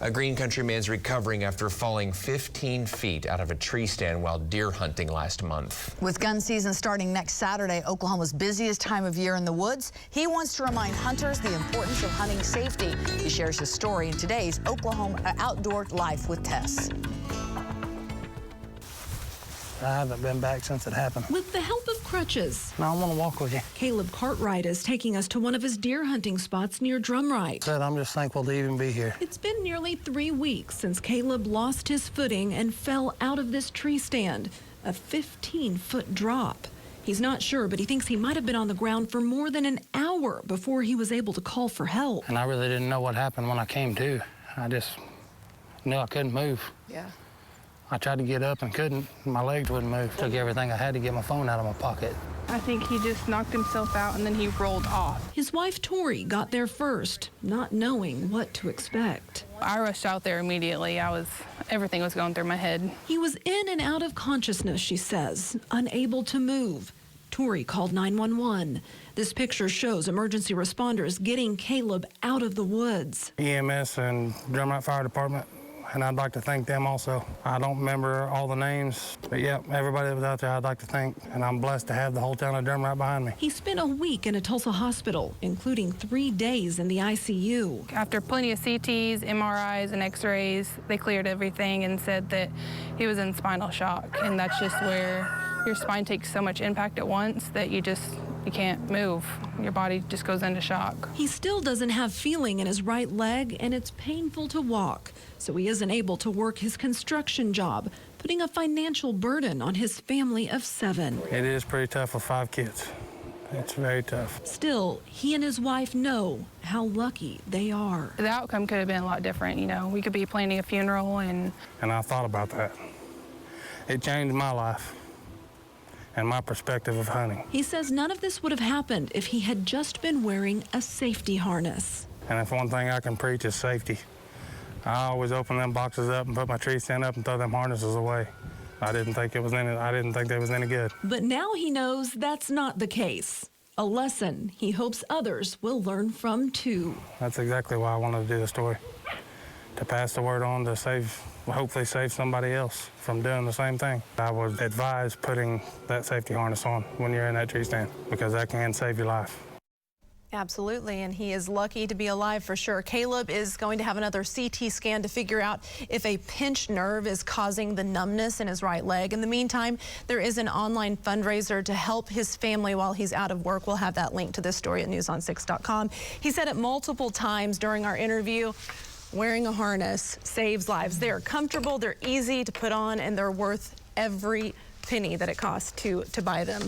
A Green Country man's recovering after falling 15 feet out of a tree stand while deer hunting last month. With gun season starting next Saturday, Oklahoma's busiest time of year in the woods, he wants to remind hunters the importance of hunting safety. He shares his story in today's Oklahoma Outdoor Life with Tess. I haven't been back since it happened. With the help of crutches. No, I want to walk with you. Kaleb Cartwright is taking us to one of his deer hunting spots near Drumright. I'm just thankful to even be here. It's been nearly 3 weeks since Kaleb lost his footing and fell out of this tree stand, a 15-foot drop. He's not sure, but he thinks he might have been on the ground for more than an hour before he was able to call for help. And I really didn't know what happened when I came to. I just knew I couldn't move. Yeah. I tried to get up and couldn't. My legs wouldn't move. Took everything I had to get my phone out of my pocket. I think he just knocked himself out and then he rolled off. His wife, Tori, got there first, not knowing what to expect. I rushed out there immediately. Everything was going through my head. He was in and out of consciousness, she says, unable to move. Tori called 911. This picture shows emergency responders getting Kaleb out of the woods. EMS and Drumright Fire Department, and I'd like to thank them also. I don't remember all the names, but yeah, everybody that was out there I'd like to thank, and I'm blessed to have the whole town of Drumright behind me. He spent a week in a Tulsa hospital, including 3 days in the ICU. After plenty of CTs, MRIs, and X-rays, they cleared everything and said that he was in spinal shock, and that's just where your spine takes so much impact at once that you can't move. Your body just goes into shock. He still doesn't have feeling in his right leg, and it's painful to walk, so he isn't able to work his construction job, putting a financial burden on his family of 7. It is pretty tough with 5 kids. It's very tough. Still, he and his wife know how lucky they are. The outcome could have been a lot different. You know, we could be planning a funeral and I thought about that. It changed my life and my perspective of hunting. He says none of this would have happened if he had just been wearing a safety harness. And if one thing I can preach is safety. I always open them boxes up and put my tree stand up and throw them harnesses away. I didn't think they was any good. But now he knows that's not the case. A lesson he hopes others will learn from too. That's exactly why I wanted to do the story. To pass the word on to hopefully save somebody else from doing the same thing. I would advise putting that safety harness on when you're in that tree stand, because that can save your life. Absolutely, and he is lucky to be alive for sure. Kaleb is going to have another CT scan to figure out if a pinched nerve is causing the numbness in his right leg. In the meantime, there is an online fundraiser to help his family while he's out of work. We'll have that link to this story at newson6.com. He said it multiple times during our interview, wearing a harness saves lives. They're comfortable, they're easy to put on, and they're worth every penny that it costs to buy them.